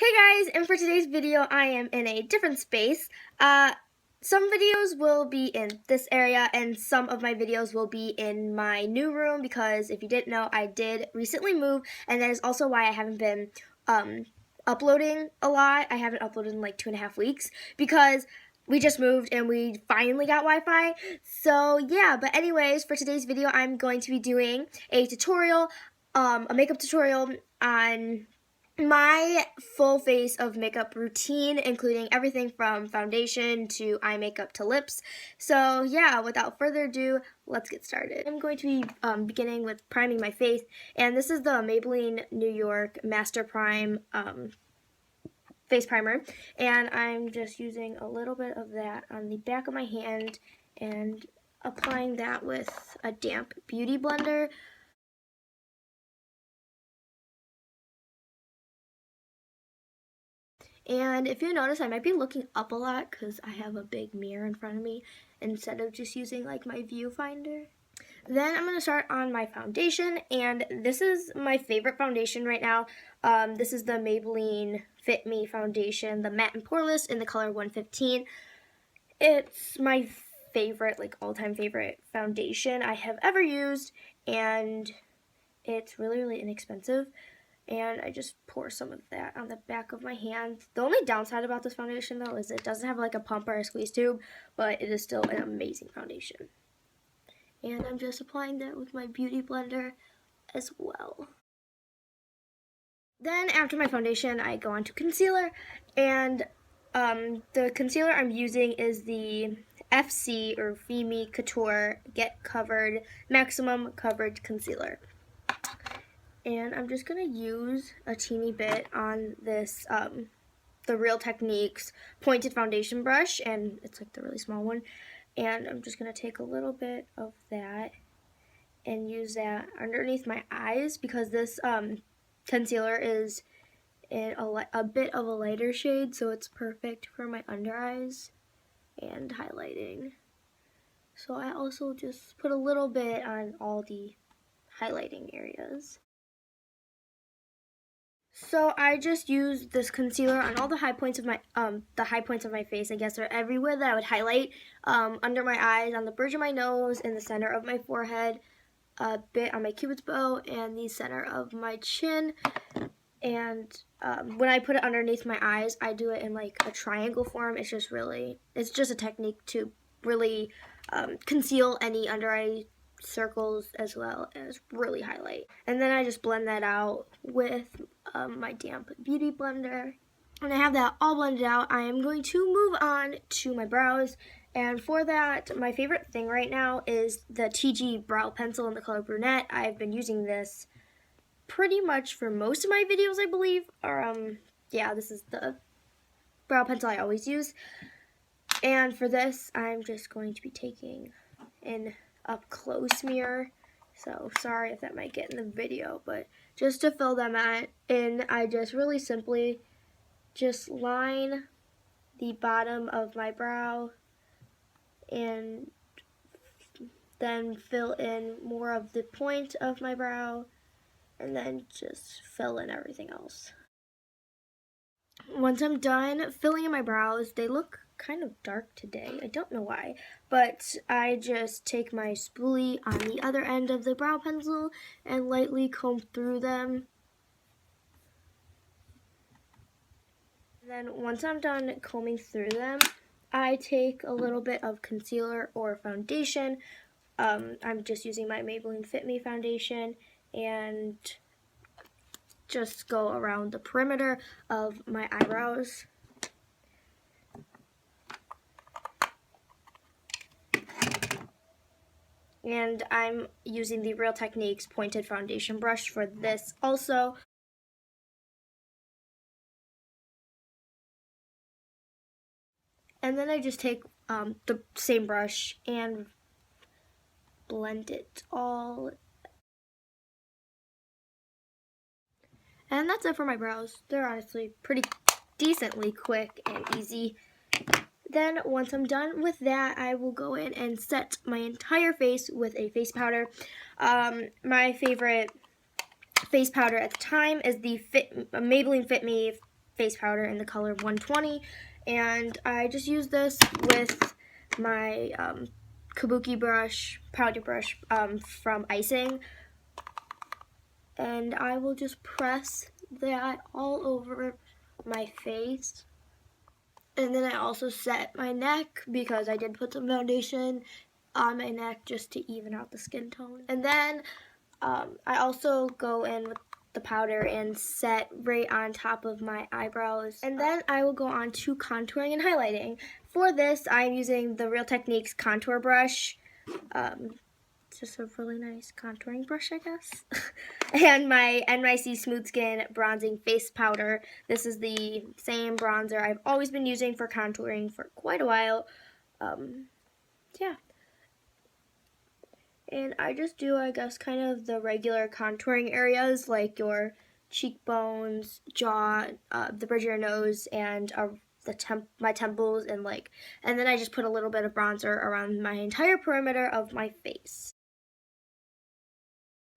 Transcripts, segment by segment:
Hey guys, and for today's video I am in a different space. Some videos will be in this area and some of my videos will be in my new room because if you didn't know, I did recently move, and that is also why I haven't been uploading a lot. I haven't uploaded in like 2.5 weeks because we just moved and we finally got Wi-Fi. So yeah, but anyways, for today's video I'm going to be doing a tutorial, a makeup tutorial on my full face of makeup routine, including everything from foundation to eye makeup to lips. So yeah, without further ado, let's get started. I'm going to be beginning with priming my face, and this is the Maybelline New York Master Prime face primer, and I'm just using a little bit of that on the back of my hand and applying that with a damp beauty blender. And if you notice, I might be looking up a lot because I have a big mirror in front of me instead of just using like my viewfinder. Then I'm going to start on my foundation, and this is my favorite foundation right now. This is the Maybelline Fit Me foundation, the matte and poreless in the color 115. It's my favorite, like all-time favorite foundation I have ever used, and it's really inexpensive. And I just pour some of that on the back of my hand. The only downside about this foundation, though, is it doesn't have like a pump or a squeeze tube, but it is still an amazing foundation. And I'm just applying that with my beauty blender as well. Then after my foundation, I go on to concealer, and the concealer I'm using is the FC or Femme Couture Get Covered Maximum Coverage Concealer. And I'm just going to use a teeny bit on this, the Real Techniques pointed foundation brush, and it's like the really small one. And I'm just going to take a little bit of that and use that underneath my eyes because this concealer is in a bit of a lighter shade, so it's perfect for my under eyes and highlighting. So I also just put a little bit on all the highlighting areas. So I just used this concealer on all the high points of my face. I guess they're everywhere that I would highlight, under my eyes, on the bridge of my nose, in the center of my forehead, a bit on my cupid's bow, and the center of my chin. And when I put it underneath my eyes, I do it in like a triangle form. It's just a technique to really conceal any under eye circles as well as really highlight. And then I just blend that out with my damp beauty blender. When I have that all blended out, I am going to move on to my brows. And for that, my favorite thing right now is the Tigi brow pencil in the color brunette. I've been using this pretty much for most of my videos, I believe. Or yeah, this is the brow pencil I always use. And for this, I'm just going to be taking an up close mirror, so sorry if that might get in the video, but just to fill them in, I just really simply just line the bottom of my brow and then fill in more of the point of my brow and then just fill in everything else. Once I'm done filling in my brows, they look kind of dark today. I don't know why, but I just take my spoolie on the other end of the brow pencil and lightly comb through them. And then once I'm done combing through them, I take a little bit of concealer or foundation. I'm just using my Maybelline Fit Me foundation and just go around the perimeter of my eyebrows. And I'm using the Real Techniques pointed foundation brush for this also. And then I just take the same brush and blend it all. And that's it for my brows. They're honestly pretty decently quick and easy. Then once I'm done with that, I will go in and set my entire face with a face powder. My favorite face powder at the time is the Maybelline Fit Me face powder in the color 120, and I just use this with my kabuki brush, powder brush from Icing, and I will just press that all over my face. And then I also set my neck because I did put some foundation on my neck just to even out the skin tone. And then I also go in with the powder and set right on top of my eyebrows. And then I will go on to contouring and highlighting. For this, I'm using the Real Techniques contour brush. It's just a really nice contouring brush, I guess. And my NYC Smooth Skin Bronzing Face Powder. This is the same bronzer I've always been using for contouring for quite a while. Yeah. And I just do, I guess, kind of the regular contouring areas, like your cheekbones, jaw, the bridge of your nose, and my temples, and then I just put a little bit of bronzer around my entire perimeter of my face.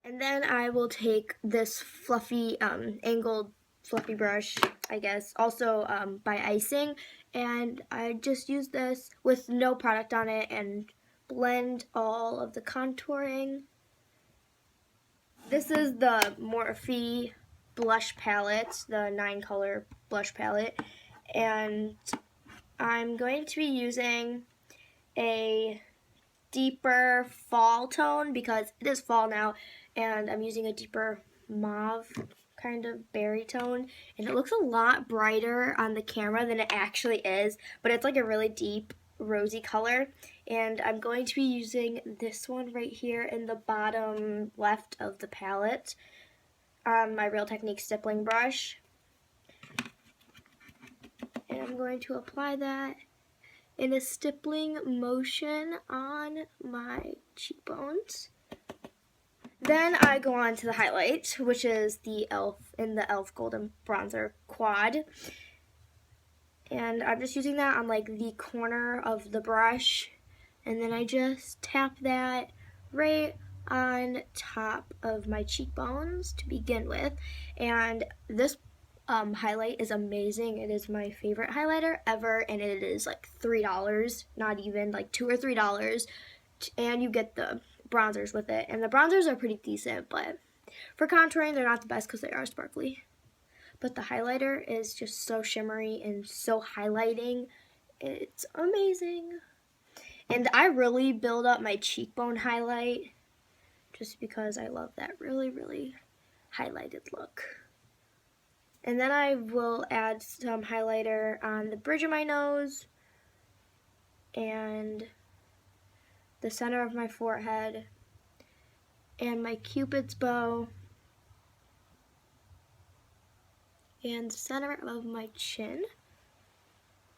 And then I will take this fluffy, angled fluffy brush, I guess, also by Icing, and I just use this with no product on it and blend all of the contouring. This is the Morphe blush palette, the 9-color blush palette, and I'm going to be using a deeper fall tone because it is fall now, and I'm using a deeper mauve kind of berry tone, and it looks a lot brighter on the camera than it actually is, but it's like a really deep rosy color. And I'm going to be using this one right here in the bottom left of the palette on my Real Techniques stippling brush, and I'm going to apply that in a stippling motion on my cheekbones. Then I go on to the highlight, which is the e.l.f. Golden Bronzer Quad. And I'm just using that on like the corner of the brush. And then I just tap that right on top of my cheekbones to begin with. And this highlight is amazing. It is my favorite highlighter ever, and it is like $3, not even, like $2 or $3, and you get the bronzers with it. And the bronzers are pretty decent, but for contouring, they're not the best because they are sparkly. But the highlighter is just so shimmery and so highlighting. It's amazing. And I really build up my cheekbone highlight just because I love that really, really highlighted look. And then I will add some highlighter on the bridge of my nose and the center of my forehead and my Cupid's bow and the center of my chin.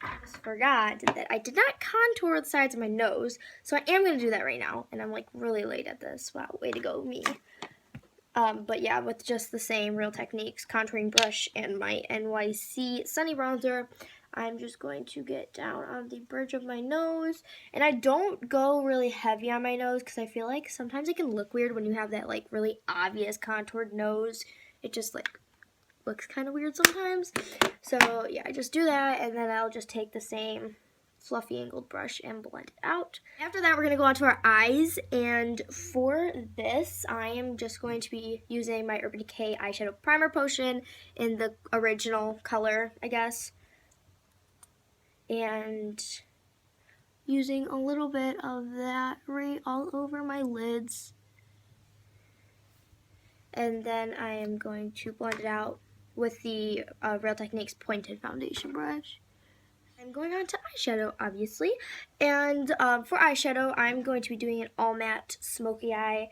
I just forgot that I did not contour the sides of my nose, so I am going to do that right now, and I'm like really late at this. Wow, way to go me. But yeah, with just the same Real Techniques contouring brush and my NYC Sunny Bronzer, I'm just going to get down on the bridge of my nose. And I don't go really heavy on my nose because I feel like sometimes it can look weird when you have that like really obvious contoured nose. It just like looks kind of weird sometimes. So yeah, I just do that, and then I'll just take the same fluffy angled brush and blend it out. After that, we're going to go on to our eyes, and for this, I am just going to be using my Urban Decay eyeshadow primer potion in the original color, I guess, and using a little bit of that right all over my lids, and then I am going to blend it out with the Real Techniques pointed foundation brush. I'm going on to eyeshadow, obviously, and for eyeshadow, I'm going to be doing an all matte smoky eye.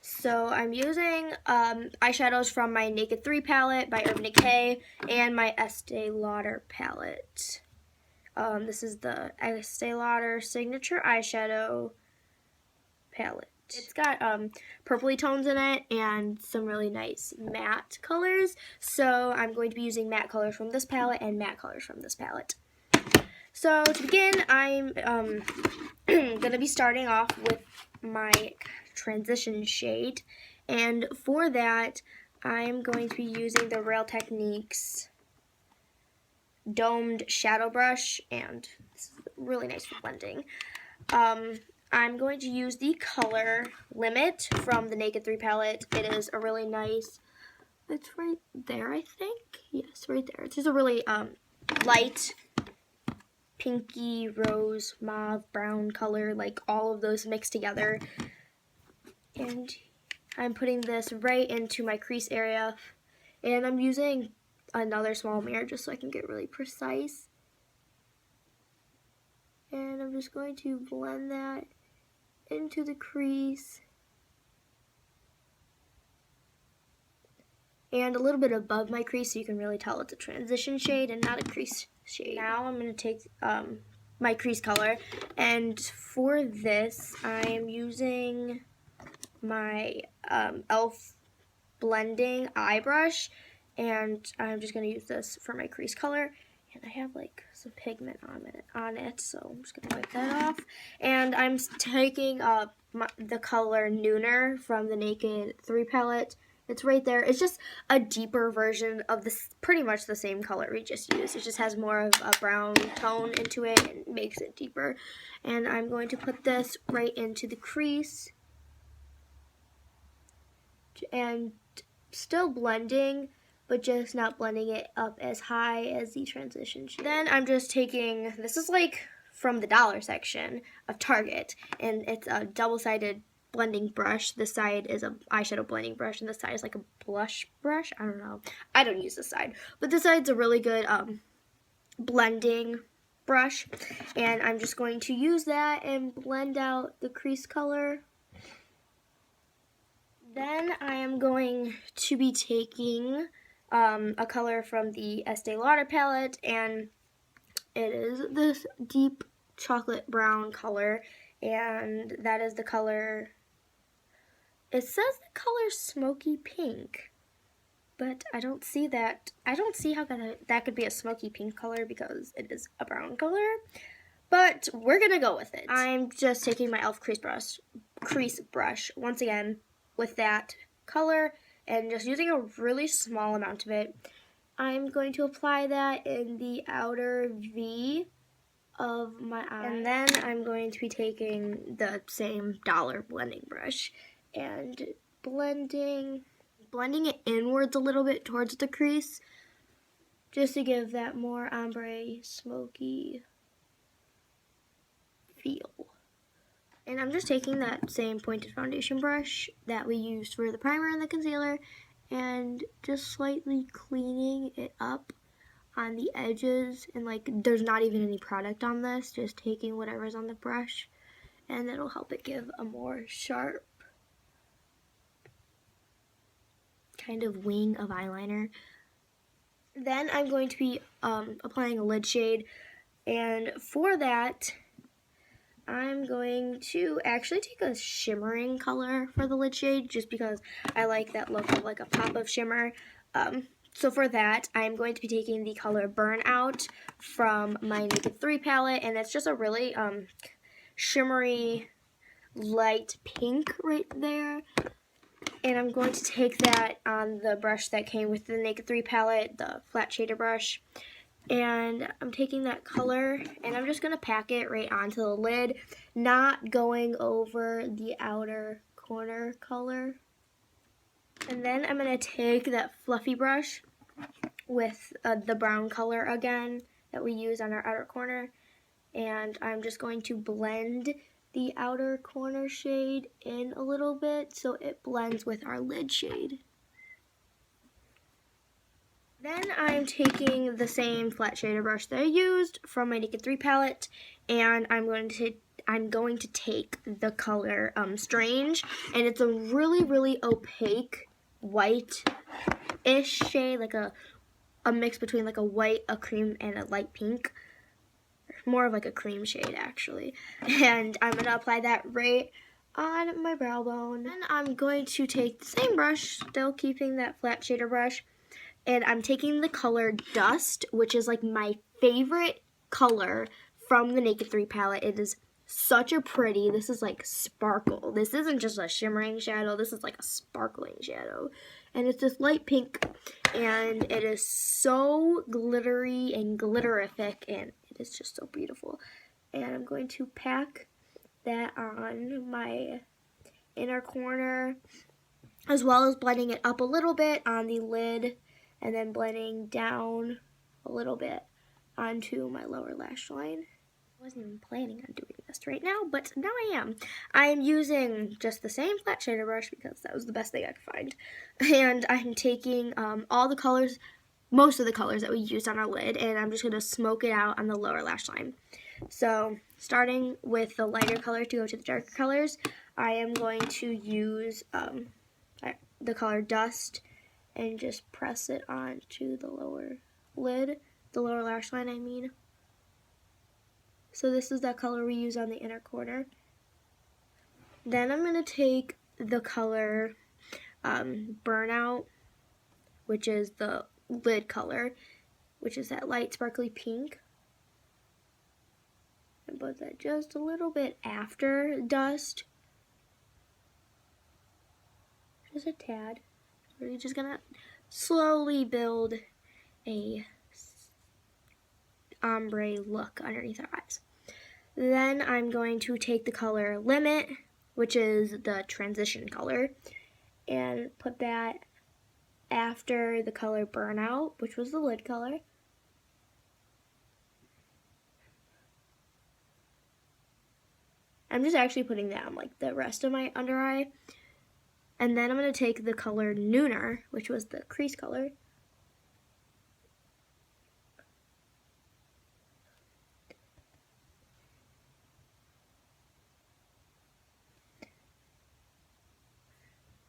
So I'm using eyeshadows from my Naked 3 palette by Urban Decay and my Estée Lauder palette. This is the Estée Lauder Signature Eyeshadow palette. It's got purpley tones in it and some really nice matte colors. So I'm going to be using matte colors from this palette and matte colors from this palette. So to begin, I'm going to be starting off with my transition shade. And for that, I'm going to be using the Real Techniques domed shadow brush, and it's really nice for blending. I'm going to use the color Limit from the Naked 3 palette. It is a really nice, it's right there, I think. Yes, right there. It's just a really light, pinky, rose, mauve, brown color, like all of those mixed together. And I'm putting this right into my crease area. And I'm using another small mirror just so I can get really precise. And I'm just going to blend that into the crease. And a little bit above my crease so you can really tell it's a transition shade and not a crease shade. Now I'm going to take my crease color, and for this I am using my e.l.f. blending eye brush, and I'm just going to use this for my crease color. And I have like some pigment on it, so I'm just going to wipe that off. And I'm taking the color Nooner from the Naked 3 palette. It's right there. It's just a deeper version of this, pretty much the same color we just used. It just has more of a brown tone into it and makes it deeper. And I'm going to put this right into the crease. And still blending, but just not blending it up as high as the transition shade. Then I'm just taking, this is like from the dollar section of Target, and it's a double-sided blending brush. This side is an eyeshadow blending brush, and this side is like a blush brush. I don't know. I don't use this side, but this side's a really good blending brush, and I'm just going to use that and blend out the crease color. Then I am going to be taking a color from the Estée Lauder palette, and it is this deep chocolate brown color, and that is the color, it says the color Smoky Pink, but I don't see that. I don't see how that could be a smoky pink color because it is a brown color, but we're gonna go with it. I'm just taking my e.l.f. crease brush once again with that color, and just using a really small amount of it. I'm going to apply that in the outer V of my eye. And then I'm going to be taking the same dollar blending brush and blending it inwards a little bit towards the crease, just to give that more ombre, smoky feel. And I'm just taking that same pointed foundation brush that we used for the primer and the concealer, and just slightly cleaning it up on the edges, and like there's not even any product on this, just taking whatever's on the brush, and it'll help it give a more sharp kind of wing of eyeliner. Then I'm going to be applying a lid shade, and for that I'm going to actually take a shimmering color for the lid shade, just because I like that look of like a pop of shimmer. So for that, I'm going to be taking the color Burnout from my Naked 3 palette, and it's just a really shimmery light pink right there. And I'm going to take that on the brush that came with the Naked 3 palette, the flat shader brush. And I'm taking that color, and I'm just going to pack it right onto the lid, not going over the outer corner color. And then I'm going to take that fluffy brush with the brown color again that we use on our outer corner, and I'm just going to blend the outer corner shade in a little bit so it blends with our lid shade. Then I'm taking the same flat shader brush that I used from my Naked 3 palette, and I'm going to take the color Strange, and it's a really, really opaque white-ish shade, like a mix between like a white, a cream, and a light pink. More of like a cream shade, actually. And I'm going to apply that right on my brow bone. Then I'm going to take the same brush, still keeping that flat shader brush, and I'm taking the color Dust, which is like my favorite color from the Naked 3 palette. It is such a pretty, this is like sparkle. This isn't just a shimmering shadow, this is like a sparkling shadow. and it's this light pink, and it is so glittery and glitterific, and it is just so beautiful. And I'm going to pack that on my inner corner, as well as blending it up a little bit on the lid, and then blending down a little bit onto my lower lash line. I wasn't even planning on doing this right now, but now I am. I am using just the same flat shader brush because that was the best thing I could find. And I'm taking all the colors, most of the colors that we used on our lid, and I'm just going to smoke it out on the lower lash line. So starting with the lighter color to go to the darker colors, I am going to use the color Dust and just press it onto the lower lid, the lower lash line, I mean. So this is that color we use on the inner corner. Then I'm going to take the color Burnout, which is the lid color, which is that light sparkly pink. And put that just a little bit after Dust. Just a tad. We're just going to slowly build a ombre look underneath our eyes. Then I'm going to take the color Limit, which is the transition color, and put that after the color Burnout, which was the lid color. I'm just actually putting that on like the rest of my under eye. And then I'm going to take the color Nooner, which was the crease color,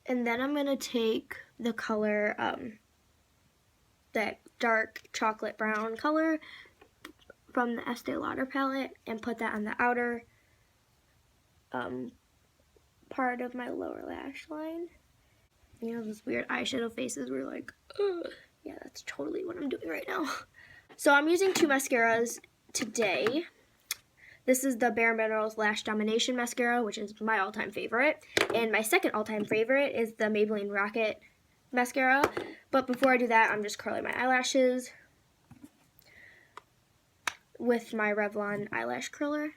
and then I'm going to take the color, that dark chocolate brown color from the Estée Lauder palette, and put that on the outer part of my lower lash line. You know, those weird eyeshadow faces where you're like, ugh. Yeah, that's totally what I'm doing right now. So I'm using two mascaras today. This is the Bare Minerals Lash Domination Mascara, which is my all-time favorite. And my second all-time favorite is the Maybelline Rocket Mascara. But before I do that, I'm just curling my eyelashes with my Revlon eyelash curler.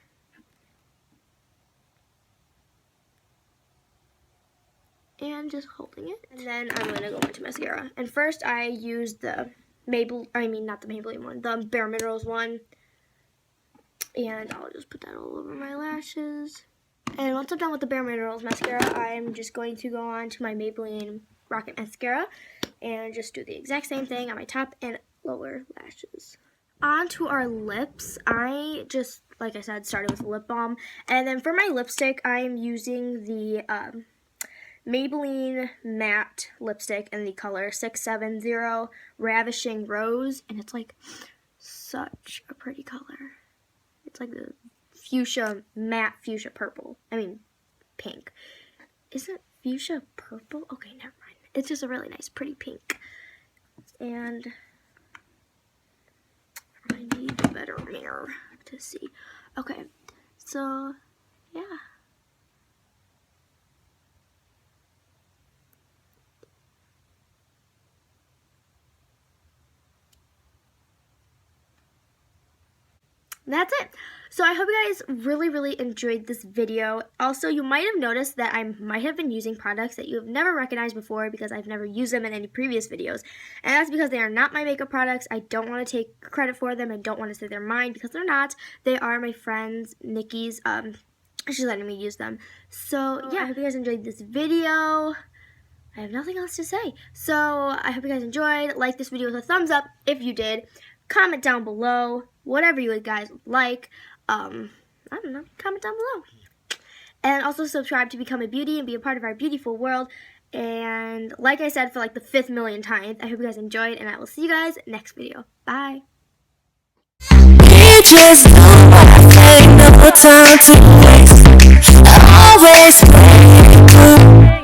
And just holding it. And then I'm going to go into mascara. And first I use the not the Maybelline one, the Bare Minerals one. And I'll just put that all over my lashes. And once I'm done with the Bare Minerals mascara, I'm just going to go on to my Maybelline Rocket Mascara and just do the exact same thing on my top and lower lashes. On to our lips. I just, like I said, started with lip balm. And then for my lipstick, I am using the Maybelline matte lipstick in the color 670 Ravishing Rose, and it's like such a pretty color. It's like the fuchsia, matte fuchsia purple. I mean, pink. Isn't fuchsia purple? Okay, never mind. It's just a really nice, pretty pink. And I need a better mirror to see. Okay, so yeah. That's it. So I hope you guys really enjoyed this video. Also, you might have noticed that I might have been using products that you have never recognized before because I've never used them in any previous videos. And that's because they are not my makeup products. I don't want to take credit for them. I don't want to say they're mine because they're not. They are my friend's, Nikki's. She's letting me use them. So yeah, I hope you guys enjoyed this video. I have nothing else to say. So I hope you guys enjoyed. Like this video with a thumbs up if you did. Comment down below whatever you guys would like. I don't know, comment down below. And also subscribe to become a beauty and be a part of our beautiful world. And like I said for like the 5th million time, I hope you guys enjoyed, and I will see you guys next video. Bye. Just know I take no time to waste. I always play